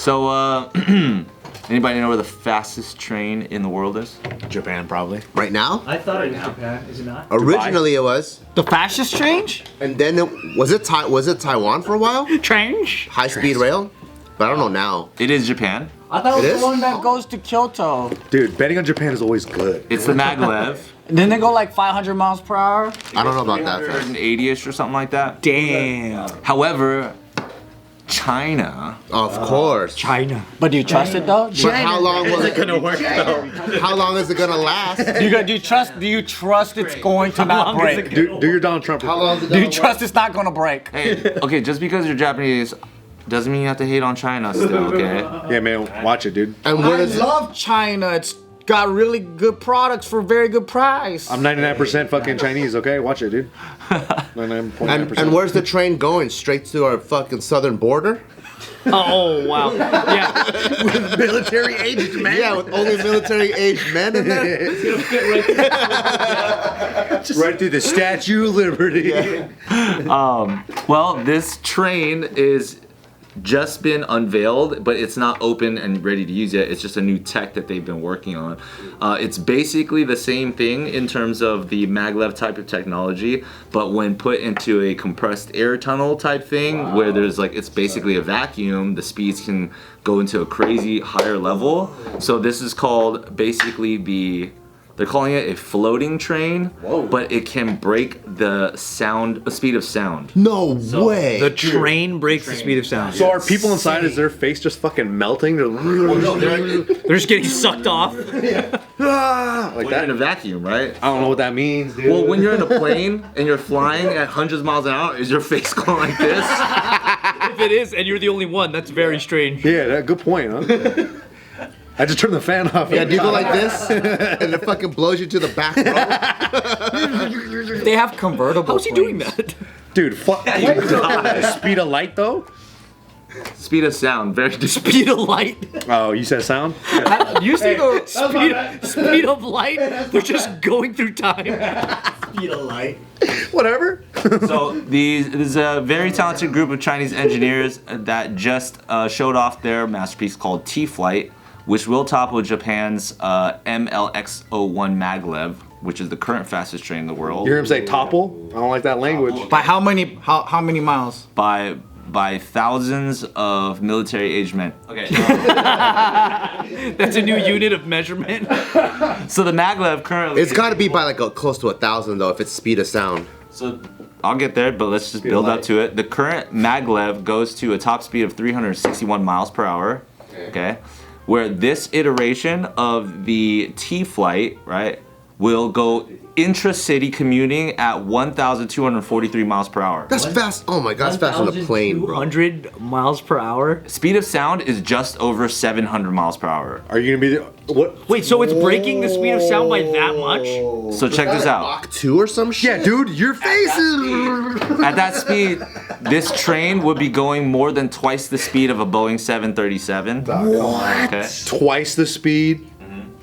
So, anybody know where the fastest train in the world is? Japan, probably. Right now? I thought it was Japan. Is it not? Originally it was. The fastest change? And then was it Taiwan for a while? Change? High speed rail? But I don't know now. It is Japan. I thought it was It the is? one that goes to Kyoto. Dude, betting on Japan is always good. It's the maglev. Then they go like 500 miles per hour. I don't know about that. fast. 180-ish or something like that. Damn. However, China. Of course. China. But do you trust it though? But how long will it gonna work though? How long is it gonna last? Do you trust it's going to not break? Do your Donald Trump. How long is it Do gonna you trust it's not gonna break? Hey, okay, just because you're Japanese doesn't mean you have to hate on China still, okay? Yeah, man, watch it, dude. And I what is love China. It's got really good products for very good price. I'm 99% fucking Chinese, okay? Watch it, dude. 99.9%. and where's the train going? Straight to our fucking southern border? Oh wow. Yeah. with military aged men. Yeah, with only military aged men in there. Right through the Statue of Liberty. Well, this train is just been unveiled, but it's not open and ready to use yet. It's just a new tech that they've been working on. It's basically the same thing in terms of the maglev type of technology, but when put into a compressed air tunnel type thing, where there's like, it's basically a vacuum, the speeds can go into a crazy higher level. So this is called basically they're calling it a floating train, but it can break the speed of sound. No way. The train breaks the speed of sound. So are people inside, is their face just fucking melting? They're just getting sucked off. Like When you're in a that? vacuum, right? I don't know what that means, dude. Well, when you're in a plane and you're flying at hundreds of miles an hour, is your face going like this? If it is, and you're the only one, that's very strange. Yeah, good point, huh? I just turned the fan off. Yeah, do you go like this? And it fucking blows you to the back row? They have convertible. How's he doing that? Dude, speed of light though? Speed of sound, very Speed of light. Oh, you said sound? You see the speed of light? They're just going through time. Speed of light. Whatever. So there's a very talented group of Chinese engineers that just showed off their masterpiece called T-Flight, which will topple Japan's MLX-01 maglev, which is the current fastest train in the world. You hear him say topple? I don't like that language. By how many miles? By thousands of military-aged men. Okay. That's a new unit of measurement. So the maglev currently. It's got to be by like close to 1,000 though, if it's speed of sound. So I'll get there, but let's just build up to it. The current maglev goes to a top speed of 361 miles per hour. Okay. Where this iteration of the T-Flight, right, will go intra-city commuting at 1,243 miles per hour. That's fast. Oh my god, that's faster than a plane, bro. 1,200 miles per hour. Speed of sound is just over 700 miles per hour. Are you gonna be what? Wait, so it's breaking the speed of sound by that much? So check this out. Mach 2 or some shit? Yeah, dude, your face is. At that speed, this train would be going more than twice the speed of a Boeing 737. What? Okay. Twice the speed.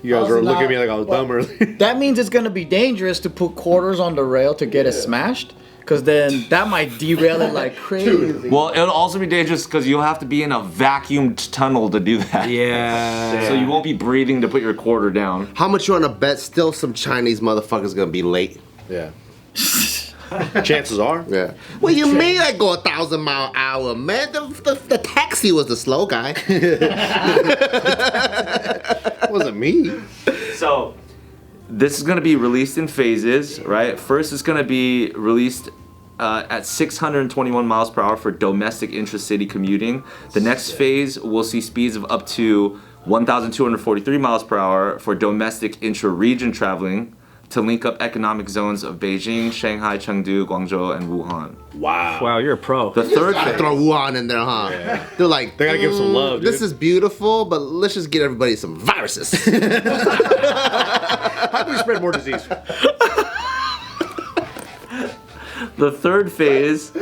You guys were looking at me like I was dumb earlier. That means it's gonna be dangerous to put quarters on the rail to get it smashed, because then that might derail it like crazy. Well, it'll also be dangerous because you'll have to be in a vacuumed tunnel to do that. Yeah. So you won't be breathing to put your quarter down. How much you wanna bet still some Chinese motherfucker's gonna be late? Yeah. Chances are. Yeah. What you mean I go 1,000 mile an hour, man? The taxi was the slow guy. It wasn't me. So this is going to be released in phases, right? First, it's going to be released at 621 miles per hour for domestic intra-city commuting. The next phase will see speeds of up to 1,243 miles per hour for domestic intra-region traveling to link up economic zones of Beijing, Shanghai, Chengdu, Guangzhou, and Wuhan. Wow, you're a pro. The third Gotta phase, throw Wuhan in there, huh? Yeah. They're like, They gotta give some love, dude. This is beautiful, but let's just get everybody some viruses. How can we spread more disease? the third phase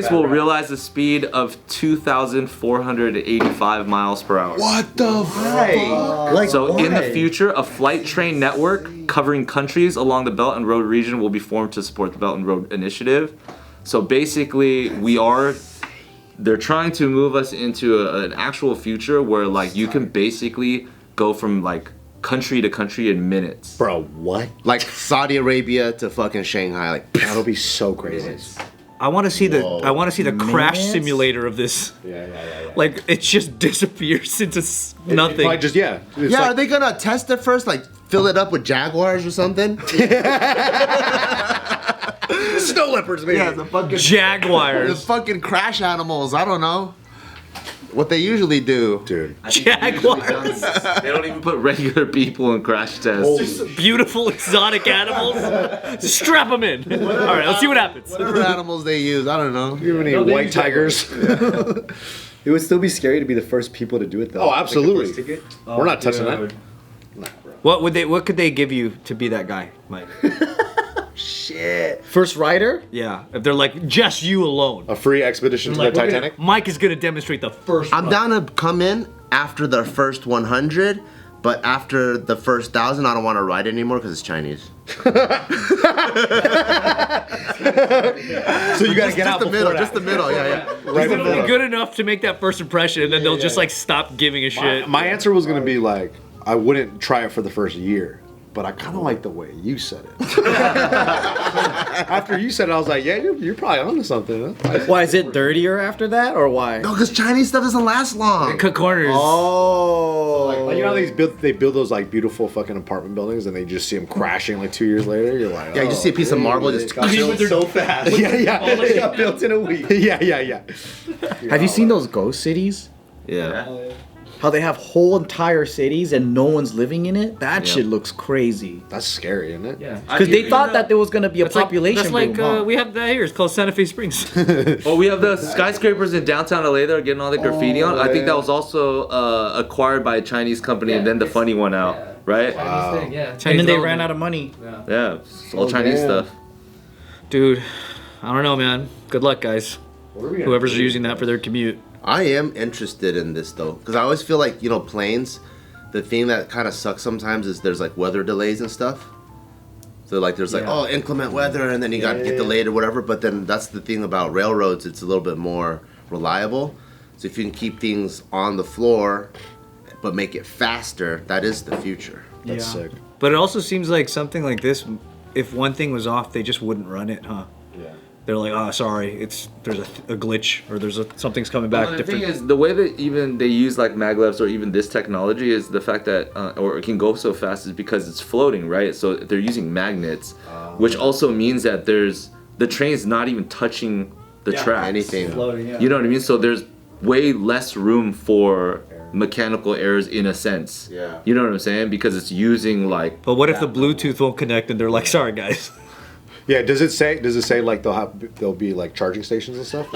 will realize a speed of 2,485 miles per hour. What the fuck? Like, So in the future, a flight train network covering countries along the Belt and Road region will be formed to support the Belt and Road Initiative. So basically, they're trying to move us into an actual future where like you can basically go from like country to country in minutes. Bro, what? Like Saudi Arabia to fucking Shanghai. Like, That'll be so crazy. I want to see the crash Minutes? simulator of this. Yeah. Like it just disappears into nothing. Probably just It's yeah, are like, they gonna test it first? Like, fill it up with jaguars or something? snow leopards, maybe. Yeah, the fucking Jaguars. fucking crash animals. I don't know what they usually do. Dude. Jaguars. They don't even put regular people in crash tests. Beautiful exotic animals. Strap them in. All right, let's see what happens. Whatever animals they use, I don't know. You have any white tigers? It would still be scary to be the first people to do it, though. Oh, absolutely. Like the first ticket. We're not touching that. What could they give you to be that guy, Mike? Shit. First rider? Yeah, if they're like just you alone. A free expedition to the Titanic? Mike is gonna demonstrate the first. I'm run. down to come in after the first 100, but after the first 1,000, I don't want to ride anymore because it's Chinese. So you gotta get out Just the before middle, that. just the middle, yeah. Right It'll be before. good enough to make that first impression, and then they'll just like stop giving a shit. My answer was gonna be like, I wouldn't try it for the first year, but I kind of like the way you said it. After you said it, I was like, yeah, you're probably onto something. Huh? Why is it dirtier after that, or why? No, because Chinese stuff doesn't last long. Cut corners. Oh. Like, you know how they build those like beautiful fucking apartment buildings and they just see them crashing like 2 years later? You're like, Yeah, you just see a piece of marble just. Got built so fast. yeah. It got built in a week. yeah. Have you seen those ghost cities? Yeah. How they have whole entire cities and no one's living in it? That Yeah. shit looks crazy. That's scary, isn't it? Yeah. Because they thought that there was gonna be a population That's like boom. Huh? we have that here. It's called Santa Fe Springs. Oh, we have the skyscrapers in downtown LA that are getting all the graffiti on. I think that was also acquired by a Chinese company and then the funny one out, right? Yeah. And then they ran out of money. Yeah, it's all Chinese damn. stuff. Dude, I don't know, man. Good luck, guys. Whoever's using that for their commute. I am interested in this though, because I always feel like, planes, the thing that kind of sucks sometimes is there's like weather delays and stuff. So like there's like, oh, inclement weather, and then you got to get delayed or whatever. But then that's the thing about railroads, it's a little bit more reliable. So if you can keep things on the floor, but make it faster, that is the future. That's sick. But it also seems like something like this, if one thing was off, they just wouldn't run it, huh? Yeah. They're like, oh, sorry, there's a glitch, or something's coming back Well, the different. thing is, the way that even they use like maglevs or even this technology is the fact that, or it can go so fast is because it's floating, right? So they're using magnets, which also means that the train's not even touching the tracks. Anything. Floating, yeah. You know what I mean? So there's way less room for mechanical errors in a sense. Yeah. You know what I'm saying? Because it's using like. But what if the Bluetooth won't connect and they're like, sorry, guys? Yeah, does it say like there'll be like charging stations and stuff?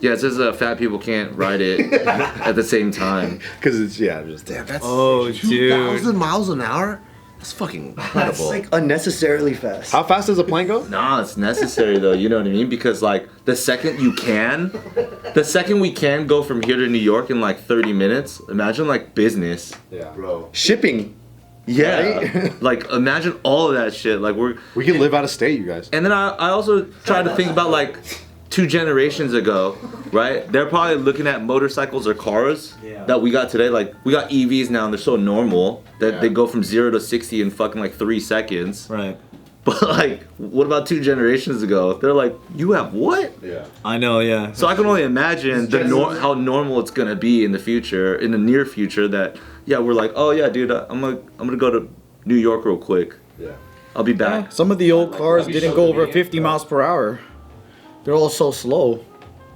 Yeah, it says fat people can't ride it at the same time. Because it's just Damn, that's Oh, 2,000 miles an hour? That's fucking That's incredible. like unnecessarily fast. How fast does a plane go? Nah, it's necessary though, you know what I mean? Because like the second we can go from here to New York in like 30 minutes, imagine like business. Yeah. Bro. Shipping. Yeah. Like imagine all of that shit. Like We can live out of state, you guys. and then I also try to think about like 2 generations ago, right? They're probably looking at motorcycles or cars that we got today. Like we got EVs now and they're so normal that they go from 0 to 60 in fucking like 3 seconds. Right. But like, what about 2 generations ago? They're like, you have what? Yeah. I know, yeah. So I can only imagine how normal it's gonna be in the future, in the near future. That we're like, oh yeah, dude, I'm gonna go to New York real quick. Yeah. I'll be back. Some of the old cars didn't go over 50 miles per hour. They're all so slow.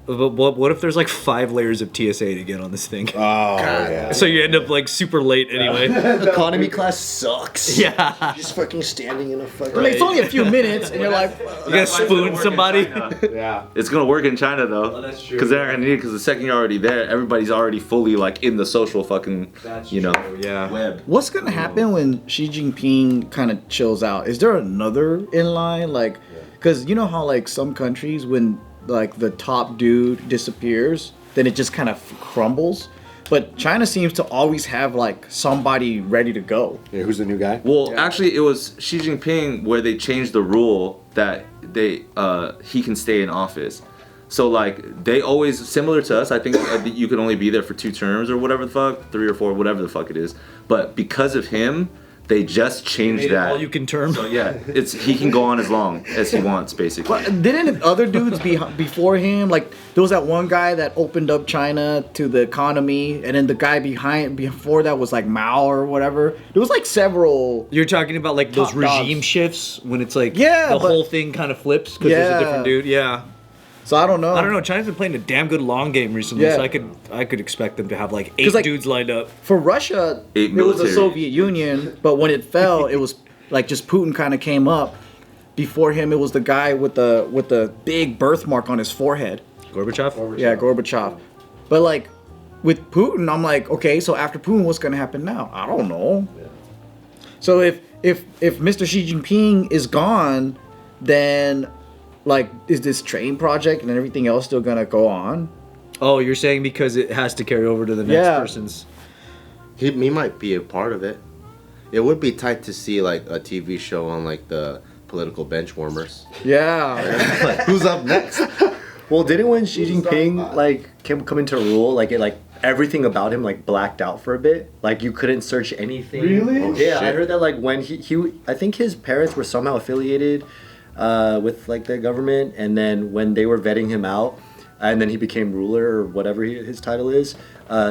But what if there's like 5 layers of TSA to get on this thing? Oh, yeah. So you end up like super late anyway. Economy class sucks. Yeah. Just fucking standing in a fucking. Like, it's only a few minutes, and you're like, You gotta spoon somebody. Yeah. It's gonna work in China though. that's true. Because they're not gonna need it. Because the second you're already there, everybody's already fully like in the social fucking, Yeah. web. what's gonna happen when Xi Jinping kind of chills out? Is there another in line? Like, because you know how like some countries when like the top dude disappears, then it just kind of crumbles. But China seems to always have like somebody ready to go. Yeah, who's the new guy? Well, actually, it was Xi Jinping where they changed the rule that he can stay in office. So like they always similar to us. I think you can only be there for 2 terms or whatever the fuck, 3 or 4, whatever the fuck it is. But because of him, they just changed that. All you can term. So yeah, he can go on as long as he wants, basically. But didn't other dudes before him, like there was that one guy that opened up China to the economy, and then the guy before that was like Mao or whatever. There was like several. You're talking about like those Top regime dogs. shifts when it's like Yeah, the but- whole thing kind of flips because there's a Yeah. different dude. Yeah. So I don't know. I don't know. China's been playing a damn good long game recently, Yeah. so I could expect them to have like 8 like- dudes lined up. For Russia, 8 it was the military. Soviet Union, but when it fell, it was like just Putin kind of came up. Before him, it was the guy with the big birthmark on his forehead. Gorbachev? Yeah, Gorbachev. But like with Putin, I'm like, okay, so after Putin, what's gonna happen now? I don't know. So if Mr. Xi Jinping is gone, then like is this train project and everything else still gonna go on? Oh, you're saying because it has to carry over to the next Yeah. person's. He might be a part of it. It would be tight to see like a TV show on like the political bench warmers. Yeah. Who's up next? Well, didn't when Xi Jinping like come into rule, like it like everything about him like blacked out for a bit? Like you couldn't search anything. Really? Oh, Yeah, I shit. heard that like when he I think his parents were somehow affiliated with like the government, and then when they were vetting him out, and then he became ruler or whatever his title is,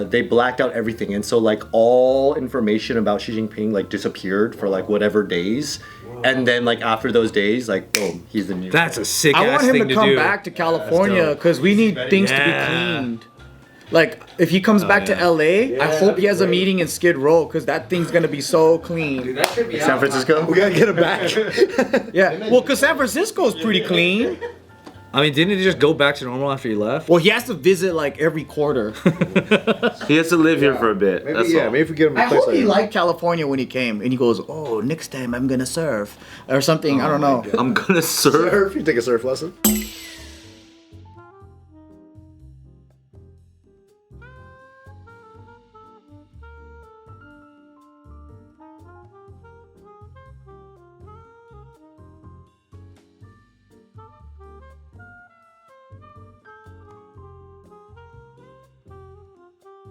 they blacked out everything, and so like all information about Xi Jinping like disappeared for like whatever days, and then like after those days, like boom, he's the new. That's a sick I ass want him thing to come do. back to California because we need things to be Yeah. cleaned. Like if he comes back to LA, I hope he has a meeting in Skid Row because that thing's gonna be so clean. San Francisco. We gotta get him back. Yeah, well, because San Francisco's pretty clean. I mean, didn't he just go back to normal after he left? Well, he has to visit like every quarter. He has to live here for a bit. Maybe, That's yeah, all. maybe if we get him I a place hope he like liked California when he came, and he goes, "Oh, next time I'm gonna surf or something." I don't know. I'm gonna serve. surf. You take a surf lesson.